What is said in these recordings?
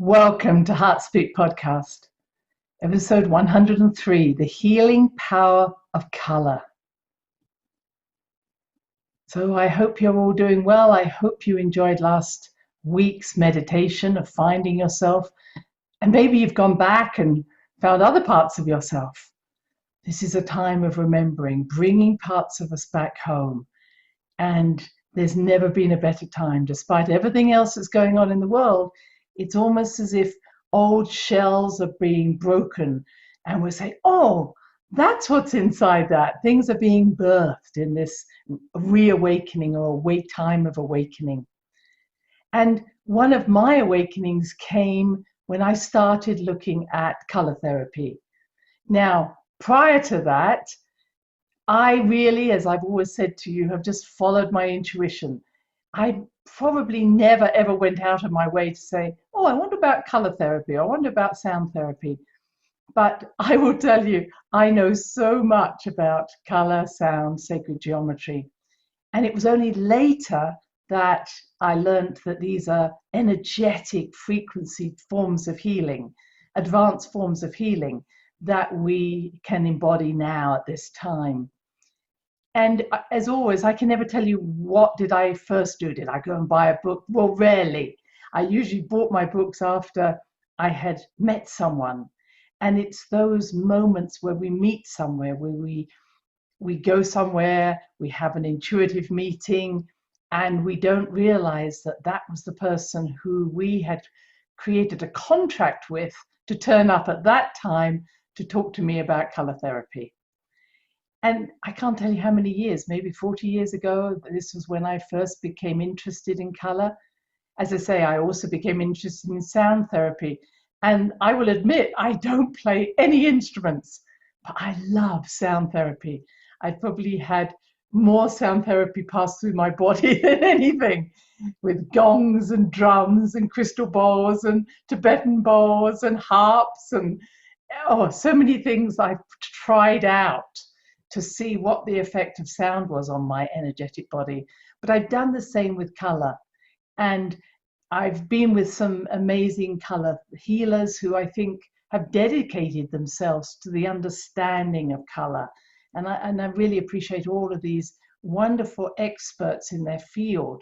Welcome to Heart Speak Podcast, episode 103, The Healing Power of Color. So I hope you're all doing well. I hope you enjoyed last week's meditation of finding yourself, and maybe you've gone back and found other parts of yourself. This is a time of remembering, bringing parts of us back home. And there's never been a better time. Despite everything else that's going on in the world, it's almost as if old shells are being broken and we say, oh, that's what's inside that. Things are being birthed in this reawakening or time of awakening. And one of my awakenings came when I started looking at color therapy. Now, prior to that, I really, as I've always said to you, have just followed my intuition. I probably never ever went out of my way to say, oh, I wonder about color therapy, I wonder about sound therapy. But I will tell you, I know so much about color, sound, sacred geometry. And it was only later that I learned that these are energetic frequency forms of healing, advanced forms of healing that we can embody now at this time. And as always, I can never tell you what did I first do. Did I go and buy a book? Well, rarely. I usually bought my books after I had met someone. And it's those moments where we meet somewhere, where we go somewhere, we have an intuitive meeting, and we don't realize that that was the person who we had created a contract with to turn up at that time to talk to me about color therapy. And I can't tell you how many years, maybe 40 years ago, this was when I first became interested in color. As I say, I also became interested in sound therapy. And I will admit, I don't play any instruments, but I love sound therapy. I've probably had more sound therapy pass through my body than anything, with gongs and drums and crystal bowls and Tibetan bowls and harps and so many things I've tried out to see what the effect of sound was on my energetic body. But I've done the same with color. And I've been with some amazing color healers who I think have dedicated themselves to the understanding of color. And I really appreciate all of these wonderful experts in their field,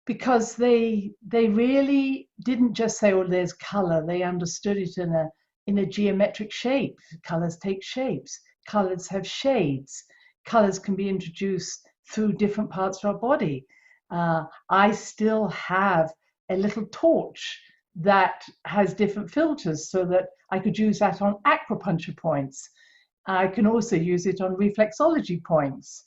because they really didn't just say, oh, there's color. They understood it in a geometric shape. Colors take shapes. Colors have shades. Colors can be introduced through different parts of our body. I still have a little torch that has different filters so that I could use that on acupuncture points. I can also use it on reflexology points.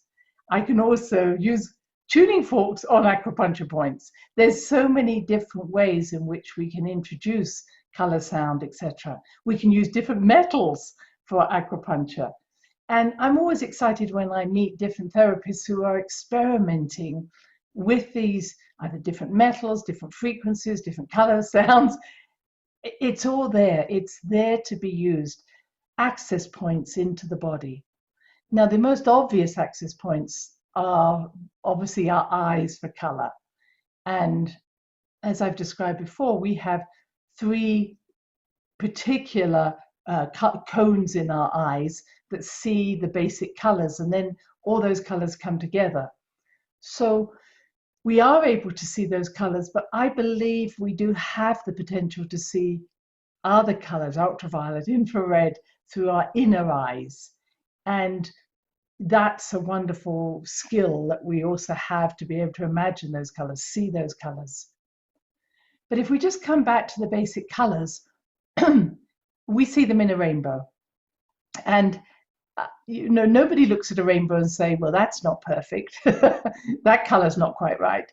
I can also use tuning forks on acupuncture points. There's so many different ways in which we can introduce color, sound, etc. We can use different metals for acupuncture. And I'm always excited when I meet different therapists who are experimenting with these either different metals, different frequencies, different colors, sounds. It's all there. It's there to be used. Access points into the body. Now, the most obvious access points are obviously our eyes for color. And as I've described before, we have three particular cones in our eyes that see the basic colors, and then all those colors come together. So we are able to see those colors, but I believe we do have the potential to see other colors, ultraviolet, infrared, through our inner eyes. And that's a wonderful skill that we also have, to be able to imagine those colors, see those colors. But if we just come back to the basic colors, we see them in a rainbow. And nobody looks at a rainbow and say, well, that's not perfect. That color's not quite right.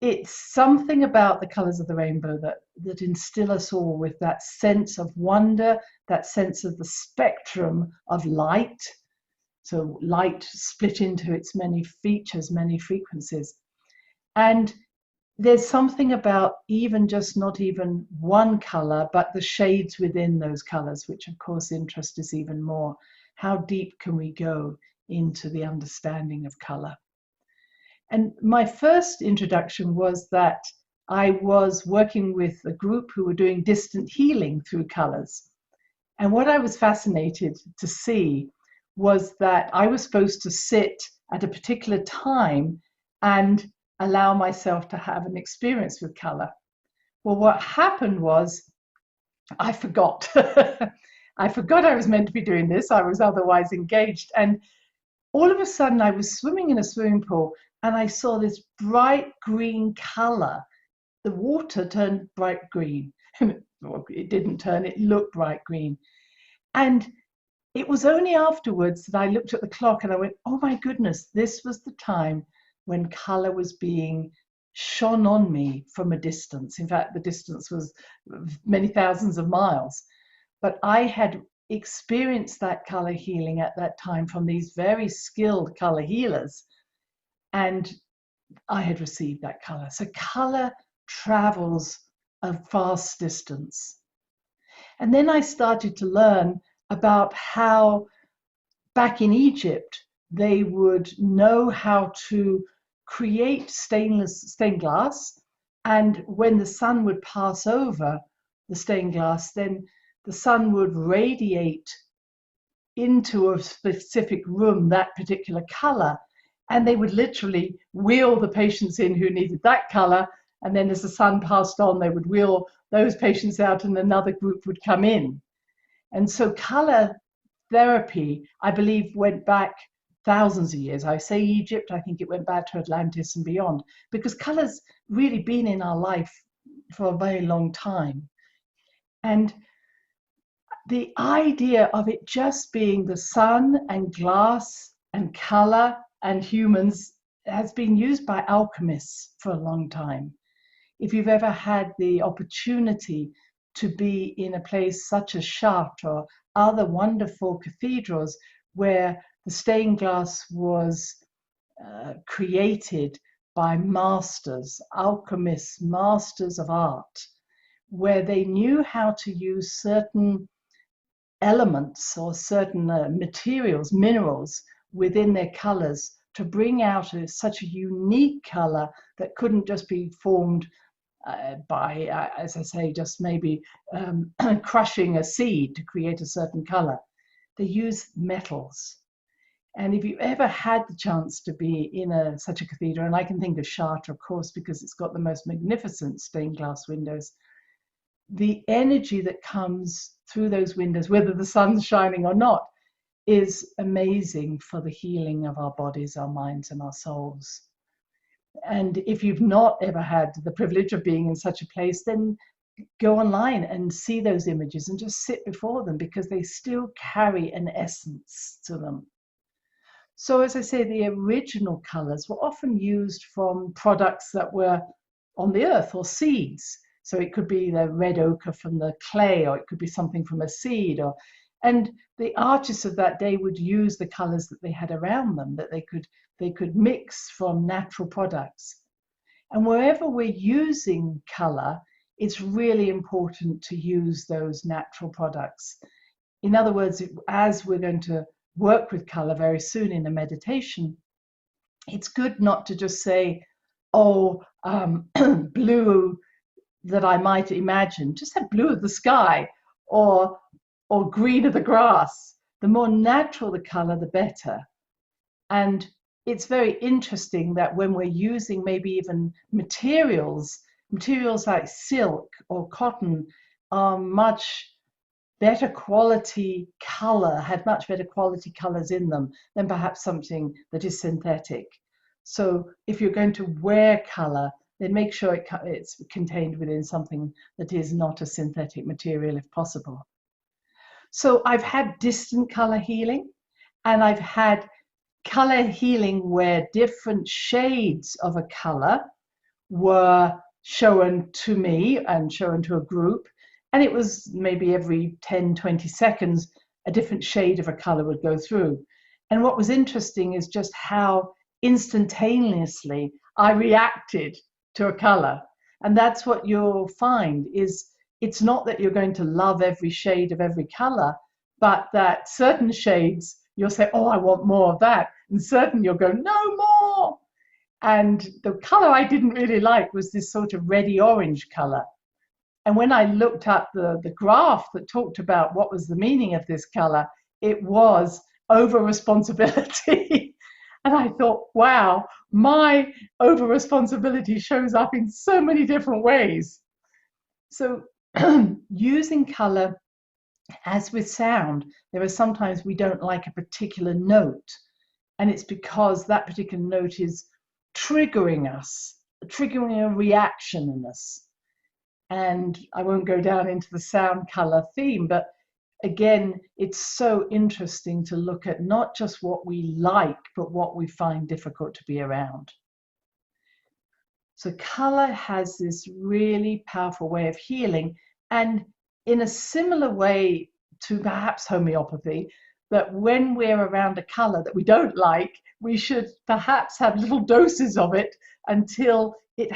It's something about the colors of the rainbow that instill us all with that sense of wonder, that sense of the spectrum of light. So light split into its many features, many frequencies. And there's something about not even one color, but the shades within those colors, which of course interest us even more. How deep can we go into the understanding of color? And my first introduction was that I was working with a group who were doing distant healing through colors. And what I was fascinated to see was that I was supposed to sit at a particular time and allow myself to have an experience with color. Well, what happened was I forgot. I forgot I was meant to be doing this. I was otherwise engaged. And all of a sudden, I was swimming in a swimming pool and I saw this bright green color. The water turned bright green. Well, it didn't turn, it looked bright green. And it was only afterwards that I looked at the clock and I went, oh my goodness, this was the time when color was being shone on me from a distance. In fact, the distance was many thousands of miles. But I had experienced that color healing at that time from these very skilled color healers. And I had received that color. So color travels a vast distance. And then I started to learn about how back in Egypt, they would know how to create stained glass. And when the sun would pass over the stained glass, then the sun would radiate into a specific room that particular color. And they would literally wheel the patients in who needed that color. And then as the sun passed on, they would wheel those patients out and another group would come in. And so color therapy, I believe, went back thousands of years. I say Egypt, I think it went back to Atlantis and beyond, because color's really been in our life for a very long time. And the idea of it just being the sun and glass and color and humans has been used by alchemists for a long time. If you've ever had the opportunity to be in a place such as Chartres or other wonderful cathedrals where the stained glass was created by masters, alchemists, masters of art, where they knew how to use certain elements or certain materials, minerals within their colors to bring out such a unique color that couldn't just be formed by, as I say, just maybe crushing a seed to create a certain color. They use metals. And if you ever had the chance to be in such a cathedral, and I can think of Chartres, of course, because it's got the most magnificent stained glass windows, the energy that comes through those windows, whether the sun's shining or not, is amazing for the healing of our bodies, our minds, and our souls. And if you've not ever had the privilege of being in such a place, then go online and see those images and just sit before them, because they still carry an essence to them. So as I say, the original colors were often used from products that were on the earth or seeds. So it could be the red ochre from the clay, or it could be something from a seed. And the artists of that day would use the colors that they had around them, that they could mix from natural products. And wherever we're using color, it's really important to use those natural products. In other words, as we're going to work with color very soon in a meditation, it's good not to just say, oh, blue that I might imagine, just have blue of the sky or green of the grass. The more natural the color, the better. And it's very interesting that when we're using maybe even materials like silk or cotton are much better quality color, had much better quality colors in them than perhaps something that is synthetic. So if you're going to wear color, then make sure it's contained within something that is not a synthetic material if possible. So I've had distant color healing, and I've had color healing where different shades of a color were shown to me and shown to a group. And it was maybe every 10, 20 seconds, a different shade of a color would go through. And what was interesting is just how instantaneously I reacted to a color. And that's what you'll find is it's not that you're going to love every shade of every color, but that certain shades you'll say, oh, I want more of that. And certain you'll go, no more. And the color I didn't really like was this sort of reddy orange color. And when I looked at the graph that talked about what was the meaning of this color, it was over responsibility. And I thought, wow, my over responsibility shows up in so many different ways. So using color, as with sound, there are sometimes we don't like a particular note, and it's because that particular note is triggering us, triggering a reaction in us. And I won't go down into the sound color theme, but again, it's so interesting to look at not just what we like, but what we find difficult to be around. So color has this really powerful way of healing, and in a similar way to perhaps homeopathy, that when we're around a color that we don't like, we should perhaps have little doses of it until it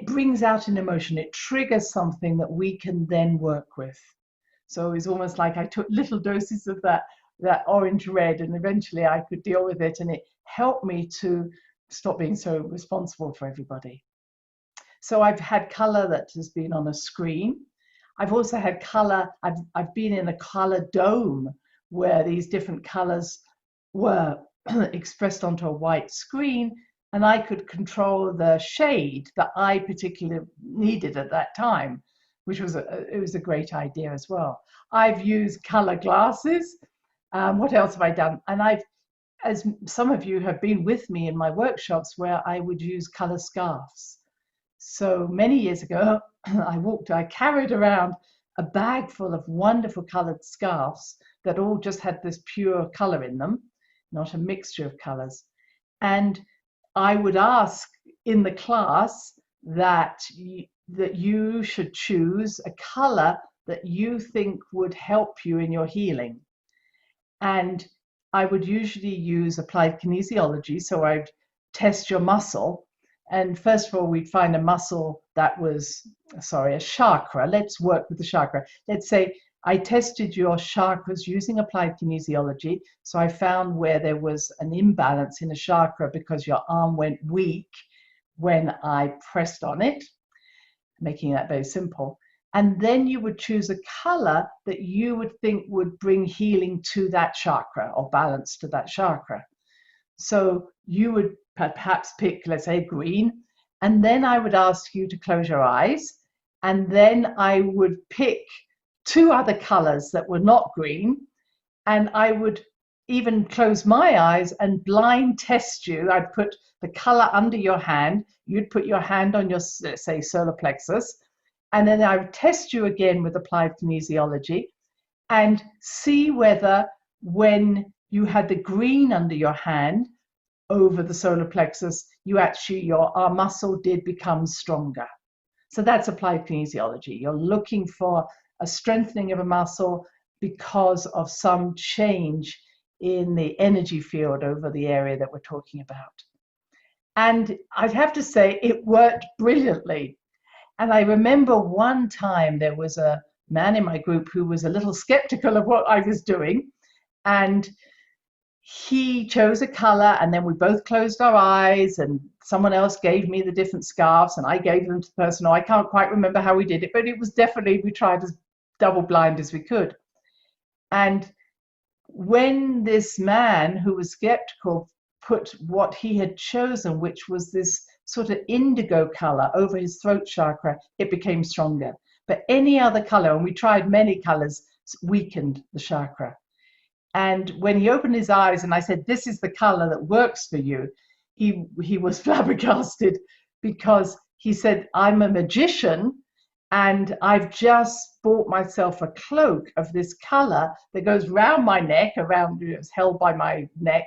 brings out an emotion, it triggers something that we can then work with. So it's almost like I took little doses of that orange red, and eventually I could deal with it, and it helped me to stop being so responsible for everybody. So I've had color that has been on a screen. I've also had color, I've been in a color dome where these different colors were expressed onto a white screen, and I could control the shade that I particularly needed at that time, which was it was a great idea as well. I've used color glasses. What else have I done? And as some of you have been with me in my workshops, where I would use color scarves. So many years ago, I carried around a bag full of wonderful colored scarves that all just had this pure color in them, not a mixture of colors. And I would ask in the class that you should choose a color that you think would help you in your healing. And I would usually use applied kinesiology, so I'd test your muscle. And first of all, we'd find a muscle that was, a chakra. Let's work with the chakra. Let's say I tested your chakras using applied kinesiology. So I found where there was an imbalance in a chakra because your arm went weak when I pressed on it, making that very simple. And then you would choose a color that you would think would bring healing to that chakra or balance to that chakra. So you would perhaps pick, let's say, green, and then I would ask you to close your eyes, and then I would pick two other colors that were not green, and I would even close my eyes and blind test you. I'd put the color under your hand, you'd put your hand on your, say, solar plexus, and then I would test you again with applied kinesiology and see whether when you had the green under your hand over the solar plexus, our muscle did become stronger. So that's applied kinesiology. You're looking for a strengthening of a muscle because of some change in the energy field over the area that we're talking about. And I'd have to say it worked brilliantly. And I remember one time there was a man in my group who was a little skeptical of what I was doing. And he chose a color, and then we both closed our eyes, and someone else gave me the different scarves, and I gave them to the person. I can't quite remember how we did it, but it was definitely, we tried as double blind as we could. And when this man who was skeptical put what he had chosen, which was this sort of indigo color over his throat chakra, it became stronger. But any other color, and we tried many colors, weakened the chakra. And when he opened his eyes and I said, this is the color that works for you, he was flabbergasted, because he said, I'm a magician and I've just bought myself a cloak of this color that goes round my neck, it's held by my neck,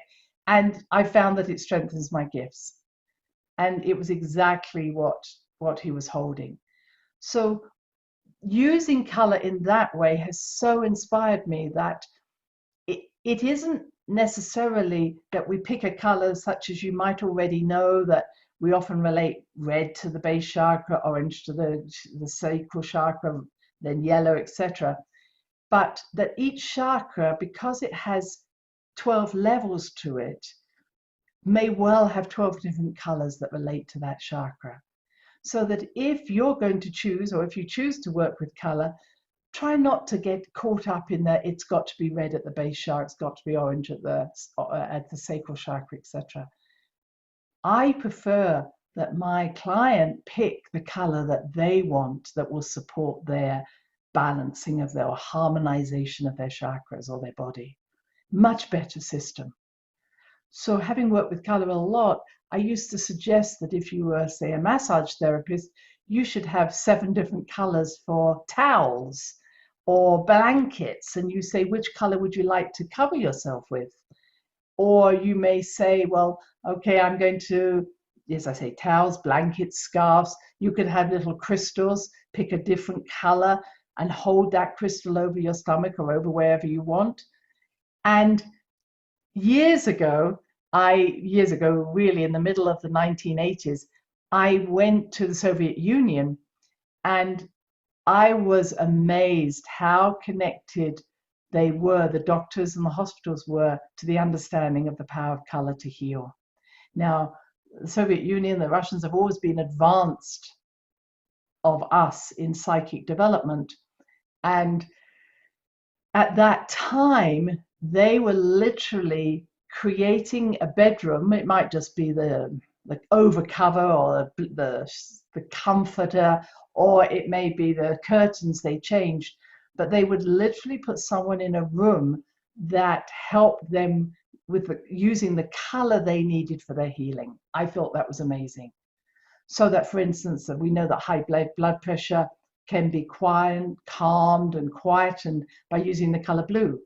and I found that it strengthens my gifts. And it was exactly what he was holding. So using color in that way has so inspired me that it isn't necessarily that we pick a color such as you might already know, that we often relate red to the base chakra, orange to the sacral chakra, then yellow, etc. But that each chakra, because it has 12 levels to it, may well have 12 different colors that relate to that chakra. So that if you're going to choose, or if you choose to work with color, try not to get caught up in that it's got to be red at the base chakra, it's got to be orange at the sacral chakra, etc. I prefer that my client pick the color that they want that will support their balancing of their harmonization of their chakras or their body. Much better system. So having worked with color a lot, I used to suggest that if you were, say, a massage therapist, you should have 7 different colors for towels or blankets. And you say, which color would you like to cover yourself with? Or you may say, well, okay, I'm going to, as I say, towels, blankets, scarves. You could have little crystals, pick a different color and hold that crystal over your stomach or over wherever you want. And years ago, really in the middle of the 1980s, I went to the Soviet Union, and I was amazed how connected they were, the doctors and the hospitals were, to the understanding of the power of color to heal. Now, the Soviet Union, the Russians have always been advanced of us in psychic development. And at that time, they were literally creating a bedroom. It might just be the overcover or the comforter, or it may be the curtains they changed, but they would literally put someone in a room that helped them with using the color they needed for their healing. I thought that was amazing. So that, for instance, we know that high blood pressure can be calmed and quietened by using the color blue.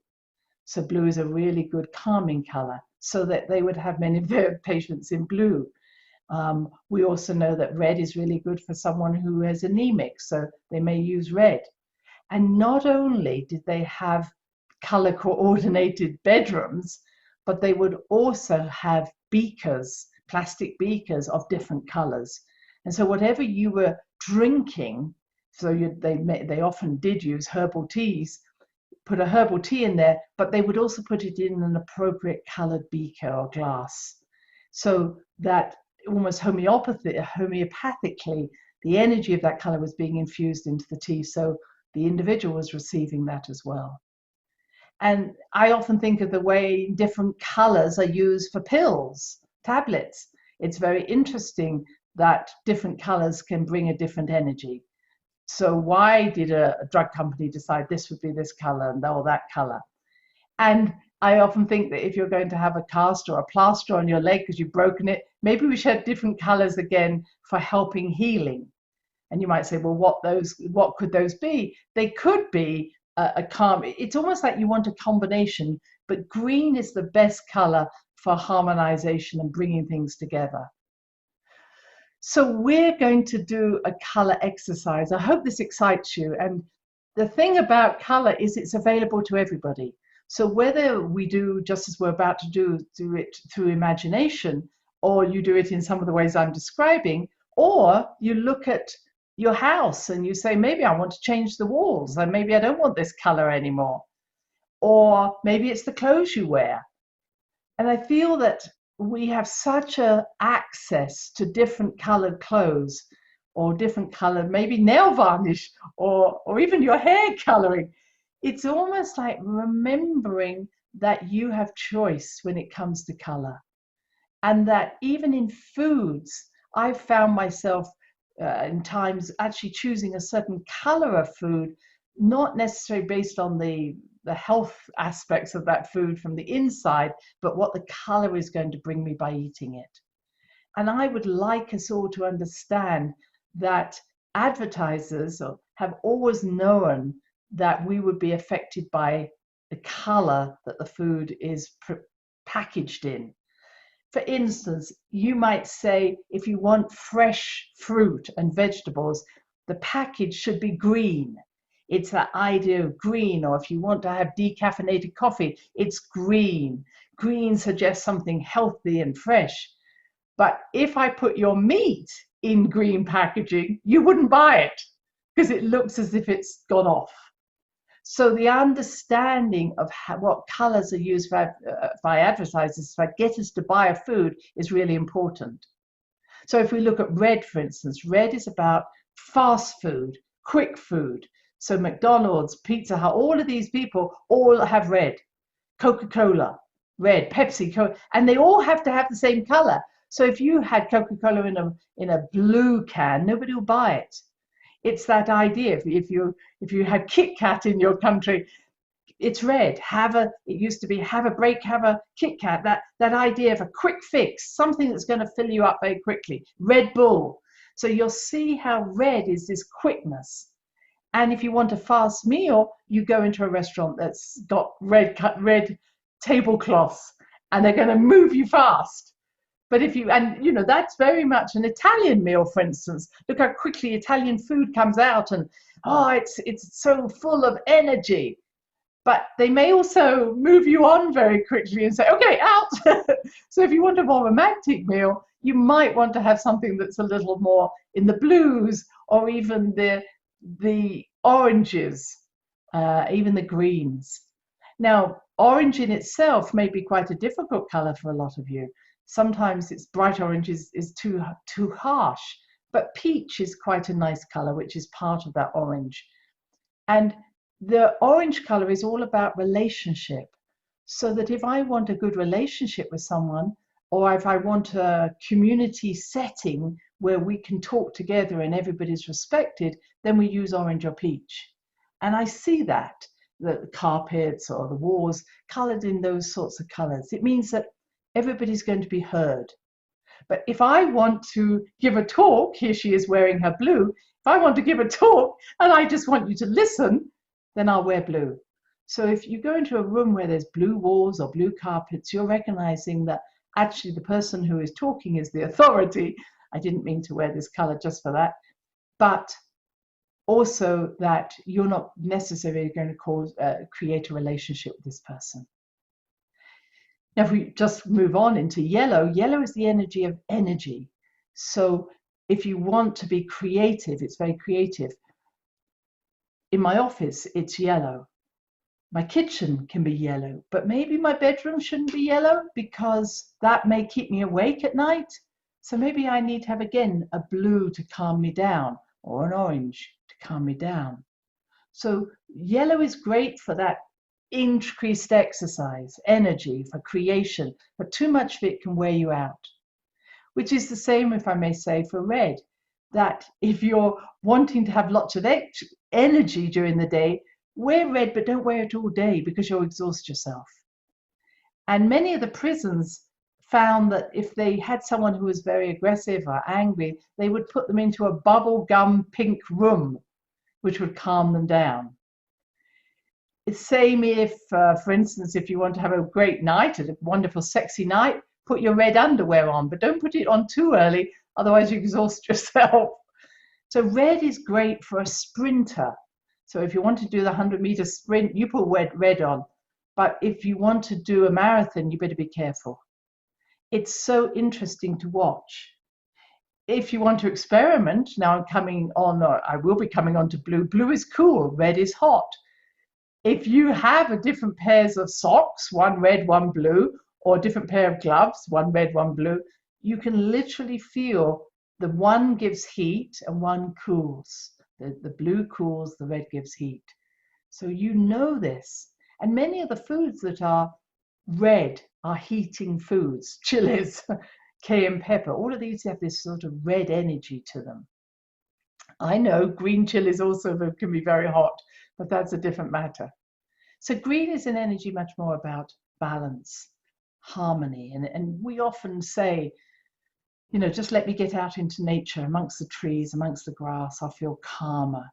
So blue is a really good calming color, so that they would have many of their patients in blue. We also know that red is really good for someone who is anemic, so they may use red. And not only did they have color coordinated bedrooms, but they would also have beakers, plastic beakers of different colors. And so whatever you were drinking, so they often did use herbal teas, put a herbal tea in there, but they would also put it in an appropriate colored beaker or glass, so that almost homeopathically, the energy of that color was being infused into the tea, so the individual was receiving that as well. And I often think of the way different colors are used for pills, tablets. It's very interesting that different colors can bring a different energy. So why did a drug company decide this would be this color and that color? And I often think that if you're going to have a cast or a plaster on your leg because you've broken it, maybe we should have different colors again for helping healing. And you might say, well, what could those be? They could be a calm. It's almost like you want a combination, but green is the best color for harmonization and bringing things together. So we're going to do a color exercise. I hope this excites you. And the thing about color is it's available to everybody. So whether we do, just as we're about to do it through imagination, or you do it in some of the ways I'm describing, or you look at your house and you say, maybe I want to change the walls, and maybe I don't want this color anymore. Or maybe it's the clothes you wear. And I feel that we have such a access to different colored clothes, or different colored, maybe nail varnish, or even your hair coloring. It's almost like remembering that you have choice when it comes to color. And that even in foods, I've found myself in times actually choosing a certain color of food, not necessarily based on the health aspects of that food from the inside, but what the color is going to bring me by eating it. And I would like us all to understand that advertisers have always known that we would be affected by the color that the food is packaged in. For instance, you might say, if you want fresh fruit and vegetables, the package should be green. It's that idea of green. Or if you want to have decaffeinated coffee, it's green. Green suggests something healthy and fresh. But if I put your meat in green packaging, you wouldn't buy it because it looks as if it's gone off. So the understanding of what colors are used by advertisers to get us to buy a food is really important. So if we look at red, for instance, red is about fast food, quick food. So McDonald's, Pizza Hut, all of these people all have red. Coca-Cola, red, Pepsi, and they all have to have the same color. So if you had Coca-Cola in a blue can, nobody will buy it. It's that idea. If you had Kit Kat in your country, it's red. It used to be have a break, have a Kit Kat. That idea of a quick fix, something that's going to fill you up very quickly. Red Bull. So you'll see how red is this quickness. And if you want a fast meal, you go into a restaurant that's got red tablecloths, and they're going to move you fast. But that's very much an Italian meal, for instance. Look how quickly Italian food comes out, and it's so full of energy. But they may also move you on very quickly and say, okay, out. So if you want a more romantic meal, you might want to have something that's a little more in the blues, or even the oranges, even the greens. Now, orange in itself may be quite a difficult color for a lot of you. Sometimes it's bright orange is too harsh, but peach is quite a nice color, which is part of that orange. And the orange color is all about relationship. So that if I want a good relationship with someone, or if I want a community setting where we can talk together and everybody's respected, then we use orange or peach. And I see that, the carpets or the walls colored in those sorts of colors. It means that everybody's going to be heard. But if I want to give a talk, here she is wearing her blue, if I want to give a talk and I just want you to listen, then I'll wear blue. So if you go into a room where there's blue walls or blue carpets, you're recognizing that actually the person who is talking is the authority. I didn't mean to wear this color just for that, but also that you're not necessarily going to create a relationship with this person. Now, if we just move on into yellow, yellow is the energy of energy. So if you want to be creative, it's very creative. In my office, it's yellow. My kitchen can be yellow, but maybe my bedroom shouldn't be yellow because that may keep me awake at night. So maybe I need to have, again, a blue to calm me down, or an orange to calm me down. So yellow is great for that increased exercise, energy, for creation, but too much of it can wear you out. Which is the same, if I may say, for red, that if you're wanting to have lots of energy during the day, wear red, but don't wear it all day because you'll exhaust yourself. And many of the prisons found that if they had someone who was very aggressive or angry, they would put them into a bubble gum pink room, which would calm them down. It's same if, for instance, if you want to have a great night, a wonderful, sexy night, put your red underwear on, but don't put it on too early, otherwise you exhaust yourself. So red is great for a sprinter. So if you want to do the 100-meter sprint, you put red on. But if you want to do a marathon, you better be careful. It's so interesting to watch. If you want to experiment, now I'm coming on, or I will be coming on to blue. Blue is cool, red is hot. If you have a different pairs of socks, one red, one blue, or a different pair of gloves, one red, one blue, you can literally feel the one gives heat and one cools. The blue cools, the red gives heat. So you know this. And many of the foods that are red are heating foods, chilies, cayenne pepper, all of these have this sort of red energy to them. I know green chilies also can be very hot, but that's a different matter. So green is an energy much more about balance, harmony. And we often say, just let me get out into nature, amongst the trees, amongst the grass, I'll feel calmer.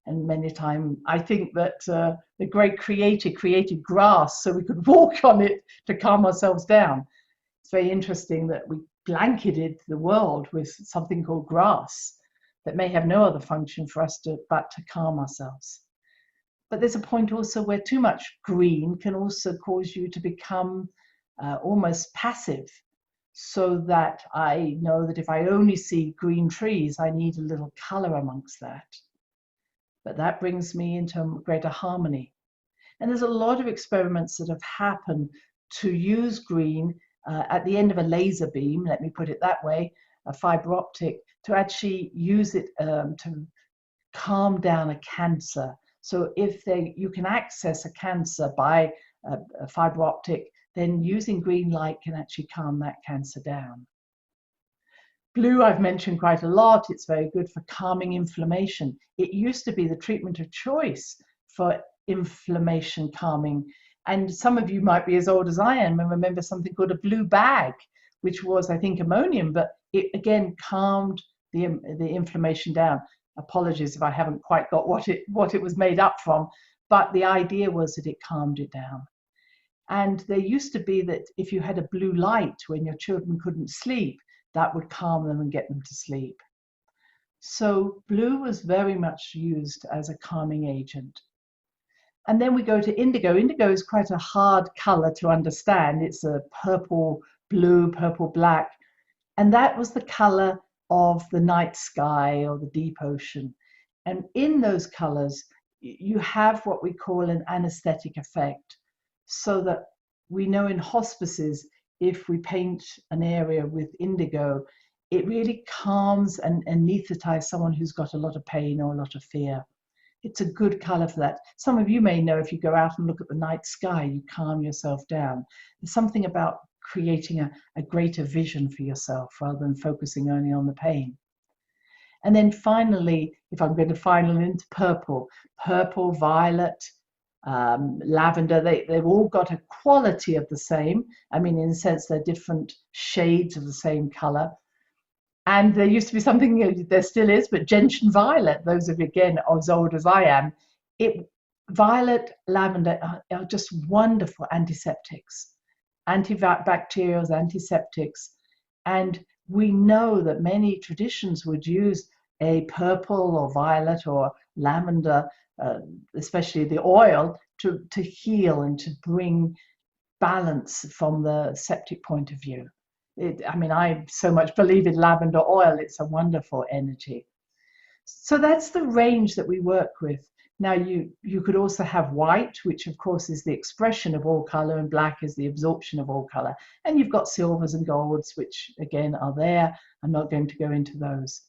And many times I think that the great creator created grass so we could walk on it to calm ourselves down. It's very interesting that we blanketed the world with something called grass that may have no other function for us but to calm ourselves. But there's a point also where too much green can also cause you to become almost passive. So that I know that if I only see green trees, I need a little color amongst that. But that brings me into greater harmony. And there's a lot of experiments that have happened to use green at the end of a laser beam, let me put it that way, a fiber optic, to actually use it to calm down a cancer. So if you can access a cancer by a fiber optic, then using green light can actually calm that cancer down. Blue I've mentioned quite a lot. It's very good for calming inflammation. It used to be the treatment of choice for inflammation calming. And some of you might be as old as I am and remember something called a blue bag, which was, I think, ammonium, but it again calmed the inflammation down. Apologies if I haven't quite got what it was made up from, but the idea was that it calmed it down. And there used to be that if you had a blue light when your children couldn't sleep, that would calm them and get them to sleep. So blue was very much used as a calming agent. And then we go to indigo. Indigo is quite a hard color to understand. It's a purple blue, purple black. And that was the color of the night sky or the deep ocean. And in those colors, you have what we call an anesthetic effect. So that we know in hospices, if we paint an area with indigo, it really calms and anesthetizes someone who's got a lot of pain or a lot of fear. It's a good color for that. Some of you may know if you go out and look at the night sky, you calm yourself down. There's something about creating a greater vision for yourself rather than focusing only on the pain. And then finally, if I'm going to final into purple, violet, lavender, they've all got a quality of the same. I mean, in a sense, they're different shades of the same color. And there used to be something, there still is, but gentian violet, those of you, again, as old as I am, violet, lavender are just wonderful antiseptics, antibacterials, antiseptics. And we know that many traditions would use a purple or violet or lavender, especially the oil, to heal and to bring balance from the septic point of view. I so much believe in lavender oil. It's a wonderful energy. So that's the range that we work with. Now you could also have white, which of course is the expression of all color, and black is the absorption of all color. And you've got silvers and golds, which again are there. I'm not going to go into those.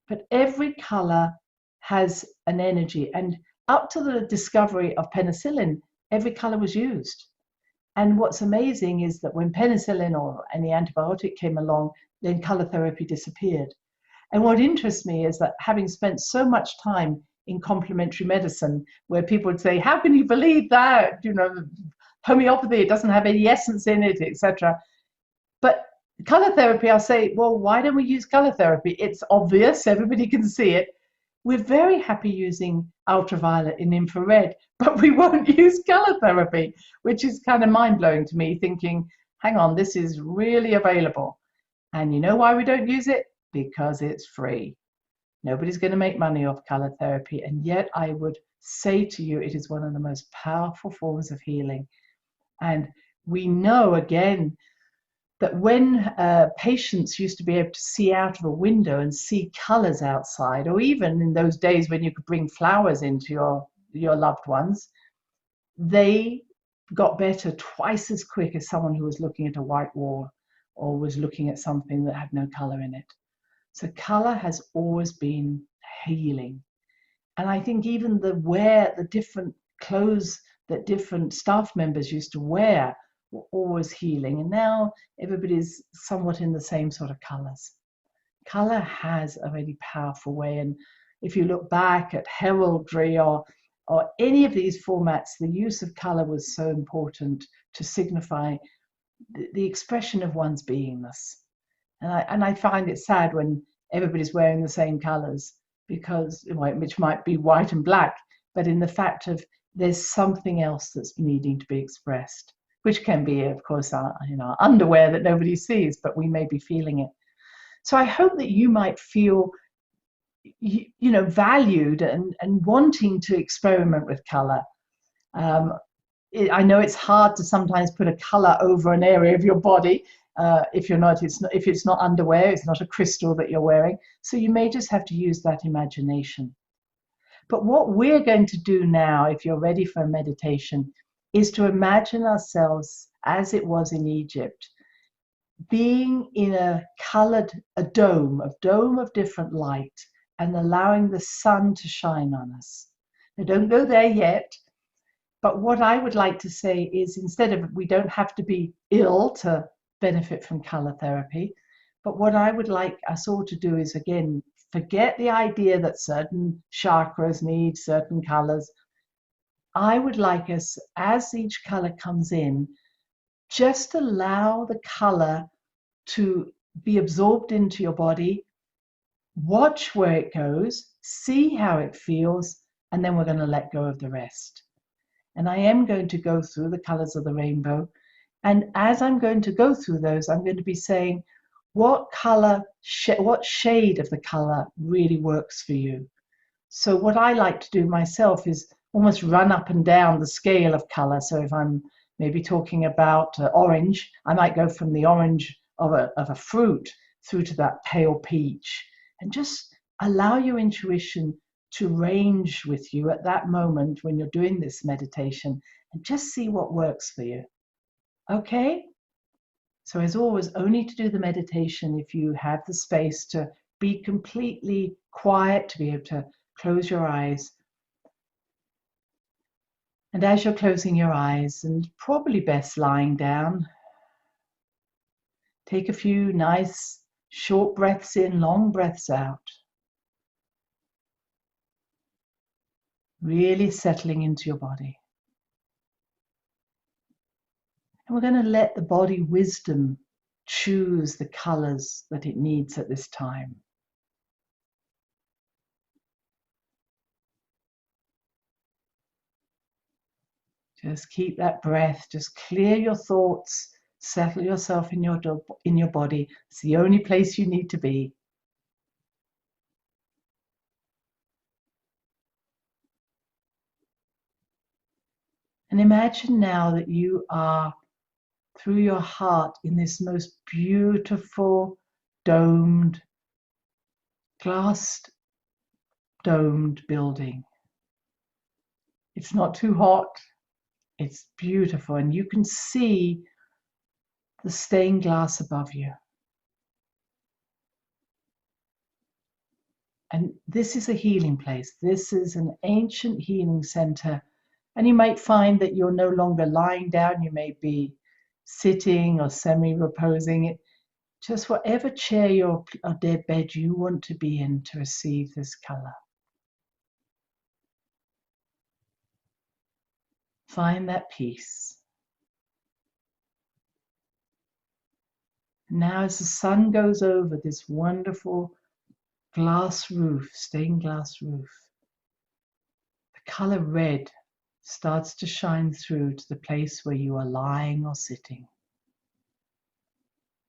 But every color has an energy. And up to the discovery of penicillin, every color was used. And what's amazing is that when penicillin or any antibiotic came along, then color therapy disappeared. And what interests me is that having spent so much time in complementary medicine, where people would say, how can you believe that? Homeopathy, it doesn't have any essence in it, etc. But color therapy, I'll say, well, why don't we use color therapy? It's obvious, everybody can see it. We're very happy using ultraviolet and infrared, but we won't use color therapy, which is kind of mind-blowing to me, thinking, hang on, this is really available. And you know why we don't use it? Because it's free. Nobody's going to make money off color therapy. And yet I would say to you, it is one of the most powerful forms of healing. And we know, again, that when patients used to be able to see out of a window and see colors outside, or even in those days when you could bring flowers into your loved ones, they got better twice as quick as someone who was looking at a white wall or was looking at something that had no color in it. So color has always been healing. And I think even the different clothes that different staff members used to wear were always healing. And now everybody's somewhat in the same sort of colors. Color has a really powerful way. And if you look back at heraldry or any of these formats, the use of color was so important to signify the expression of one's beingness. And I find it sad when everybody's wearing the same colors, because which might be white and black, but in the fact of there's something else that's needing to be expressed, which can be, of course, our underwear that nobody sees, but we may be feeling it. So I hope that you might feel, valued and wanting to experiment with color. I know it's hard to sometimes put a color over an area of your body. If it's not underwear, it's not a crystal that you're wearing. So you may just have to use that imagination. But what we're going to do now, if you're ready for a meditation, is to imagine ourselves as it was in Egypt, being in a dome of different light, and allowing the sun to shine on us. Now, don't go there yet. But what I would like to say is, instead of, we don't have to be ill to benefit from color therapy, but what I would like us all to do is, again, forget the idea that certain chakras need certain colors. I would like us, as each color comes in, just allow the color to be absorbed into your body, watch where it goes, see how it feels, and then we're going to let go of the rest. And I am going to go through the colors of the rainbow. And as I'm going to go through those, I'm going to be saying what color, what shade of the color really works for you. So what I like to do myself is almost run up and down the scale of color. So if I'm maybe talking about orange, I might go from the orange of a fruit through to that pale peach. And just allow your intuition to range with you at that moment when you're doing this meditation, and just see what works for you. Okay? So as always, only to do the meditation if you have the space to be completely quiet, to be able to close your eyes. And as you're closing your eyes, and probably best lying down, take a few nice short breaths in, long breaths out. Really settling into your body. And we're going to let the body wisdom choose the colors that it needs at this time. Just keep that breath, just clear your thoughts, settle yourself in your body. It's the only place you need to be. And imagine now that you are, through your heart, in this most beautiful domed, glass domed building. It's not too hot, it's beautiful, and you can see the stained glass above you. And this is a healing place. This is an ancient healing center. And you might find that you're no longer lying down. You may be sitting or semi-reposing. It just whatever chair or bed you want to be in to receive this color. Find that peace. Now as the sun goes over this wonderful glass roof, stained glass roof, the color red starts to shine through to the place where you are lying or sitting.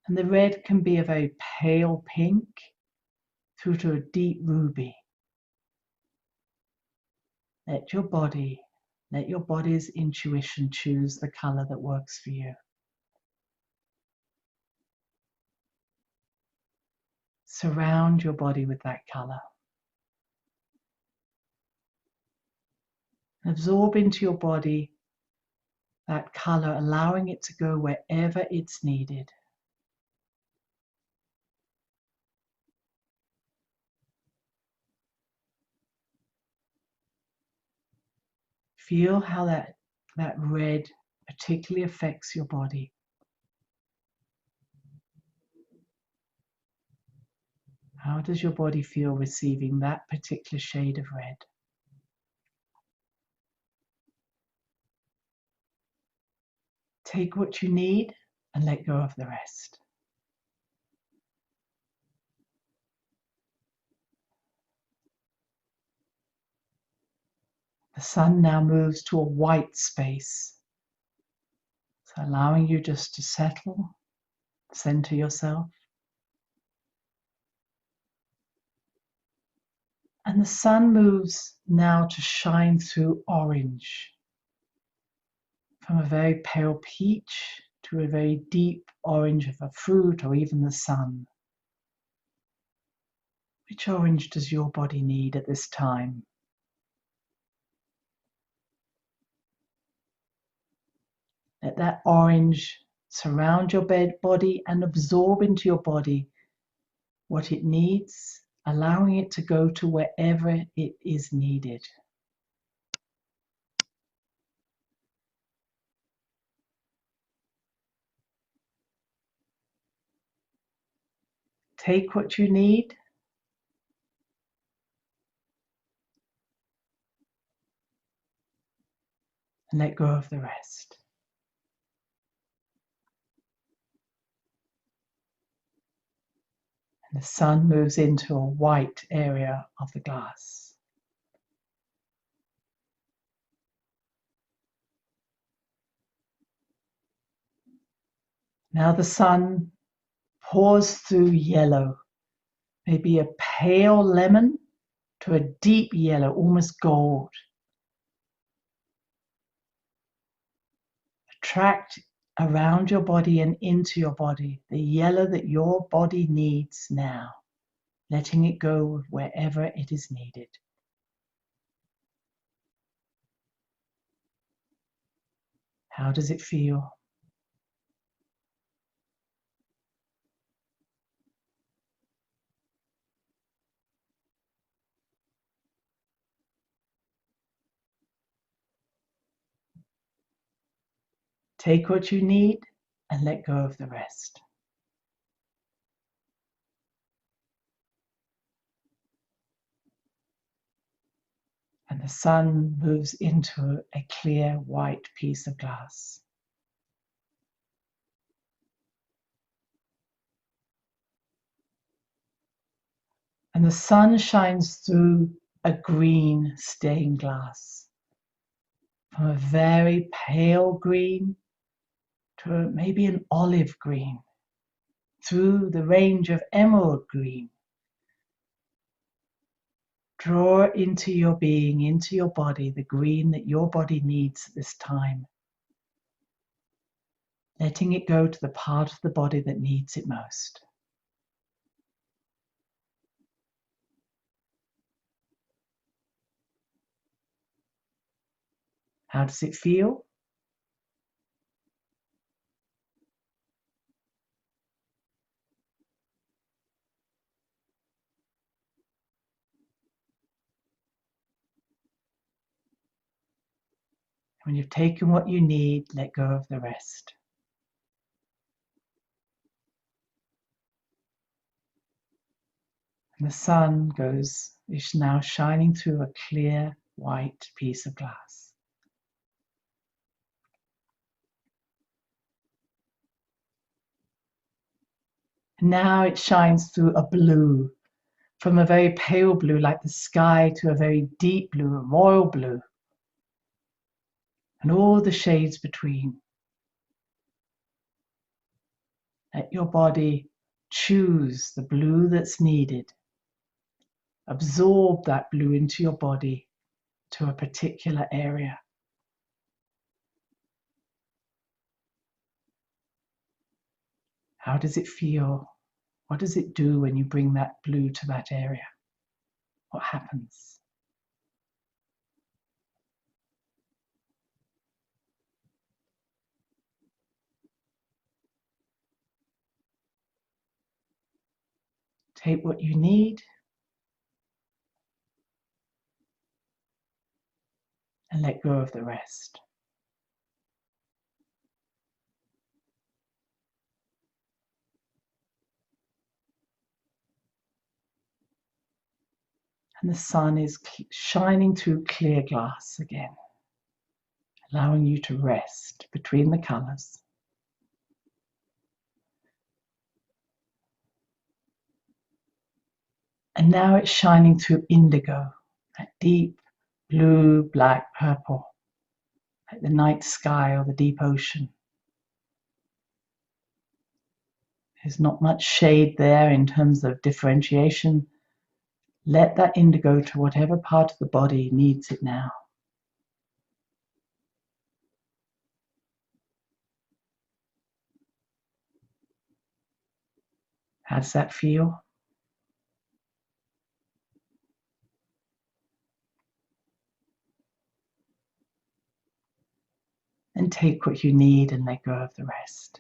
And the red can be a very pale pink through to a deep ruby. Let your body's intuition choose the color that works for you. Surround your body with that color. Absorb into your body that color, allowing it to go wherever it's needed. Feel how that red particularly affects your body. How does your body feel receiving that particular shade of red? Take what you need and let go of the rest. The sun now moves to a white space. So allowing you just to settle, center yourself. And the sun moves now to shine through orange. From a very pale peach to a very deep orange of a fruit or even the sun. Which orange does your body need at this time? Let that orange surround your body and absorb into your body what it needs, allowing it to go to wherever it is needed. Take what you need and let go of the rest. And the sun moves into a white area of the glass. Now the sun pours through yellow, maybe a pale lemon to a deep yellow, almost gold. Attract around your body and into your body the yellow that your body needs now, letting it go wherever it is needed. How does it feel? Take what you need and let go of the rest. And the sun moves into a clear white piece of glass. And the sun shines through a green stained glass, from a very pale green to maybe an olive green, through the range of emerald green. Draw into your being, into your body, the green that your body needs at this time, letting it go to the part of the body that needs it most. How does it feel? When you've taken what you need, let go of the rest. And the sun is now shining through a clear white piece of glass. Now it shines through a blue, from a very pale blue like the sky to a very deep blue, a royal blue, and all the shades between. Let your body choose the blue that's needed. Absorb that blue into your body to a particular area. How does it feel? What does it do when you bring that blue to that area? What happens? Take what you need and let go of the rest. And the sun is shining through clear glass again, allowing you to rest between the colors. And now it's shining through indigo, that deep blue, black, purple, like the night sky or the deep ocean. There's not much shade there in terms of differentiation. Let that indigo to whatever part of the body needs it now. How does that feel? And and take what you need and let go of the rest.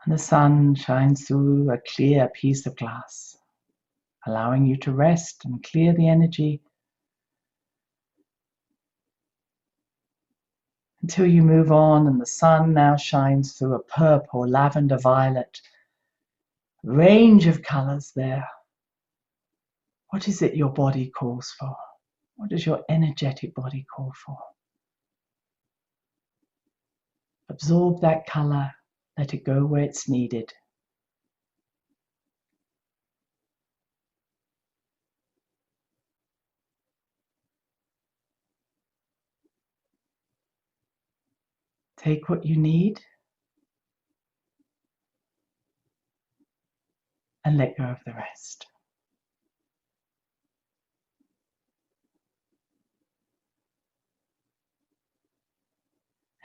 And the sun shines through a clear piece of glass, allowing you to rest and clear the energy until you move on, and the sun now shines through a purple, lavender, violet range of colors there. What is it your body calls for? What does your energetic body call for? Absorb that color, let it go where it's needed. Take what you need and let go of the rest.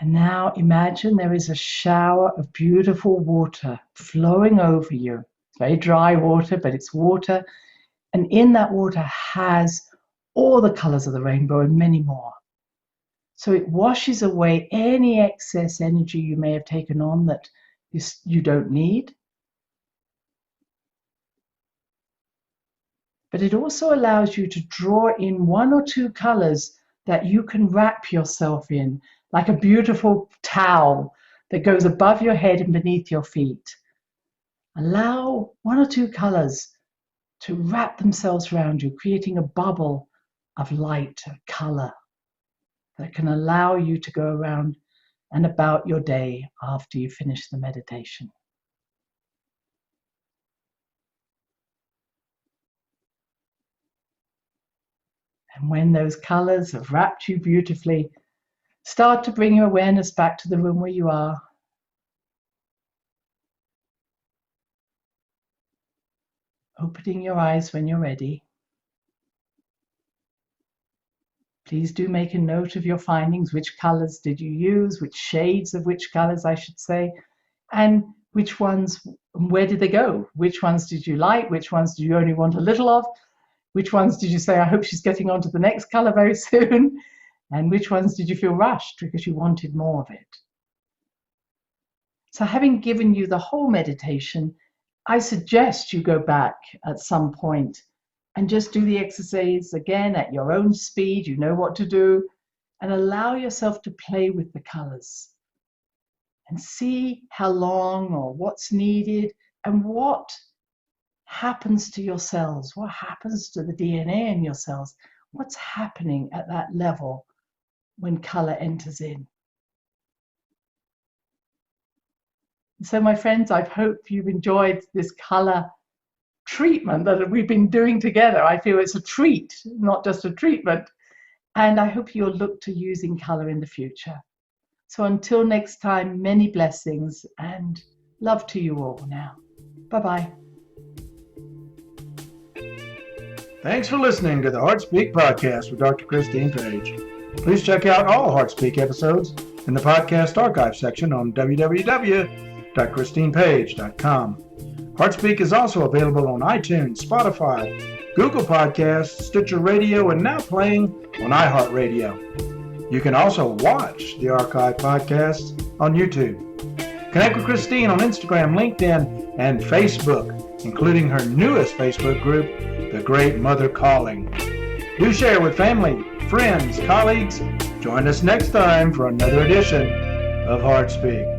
And now imagine there is a shower of beautiful water flowing over you. It's very dry water, but it's water. And in that water has all the colors of the rainbow and many more. So it washes away any excess energy you may have taken on that you don't need. But it also allows you to draw in one or two colors that you can wrap yourself in, like a beautiful towel that goes above your head and beneath your feet. Allow one or two colors to wrap themselves around you, creating a bubble of light, of color that can allow you to go around and about your day after you finish the meditation. And when those colors have wrapped you beautifully, start to bring your awareness back to the room where you are. Opening your eyes when you're ready. Please do make a note of your findings. Which colors did you use? Which shades of which colors, I should say. And which ones, where did they go? Which ones did you like? Which ones do you only want a little of? Which ones did you say, I hope she's getting on to the next color very soon? And which ones did you feel rushed because you wanted more of it? So having given you the whole meditation, I suggest you go back at some point and just do the exercise again at your own speed. You know what to do, and allow yourself to play with the colors and see how long or what's needed and what happens to your cells, what happens to the DNA in your cells, what's happening at that level when color enters in. So my friends, I hope you've enjoyed this color treatment that we've been doing together. I feel it's a treat, not just a treatment. And I hope you'll look to using color in the future. So until next time, many blessings and love to you all now. Bye-bye. Thanks for listening to the HeartSpeak podcast with Dr. Christine Page. Please check out all HeartSpeak episodes in the podcast archive section on www.christinepage.com. HeartSpeak is also available on iTunes, Spotify, Google Podcasts, Sticher Radio, and now playing on iHeart Radio. You can also watch the archive podcasts on YouTube. Connect with Christine on Instagram, LinkedIn, and Facebook, including her newest Facebook group, The Great Mother Calling. Do share with family, friends, colleagues. Join us next time for another edition of HeartSpeak.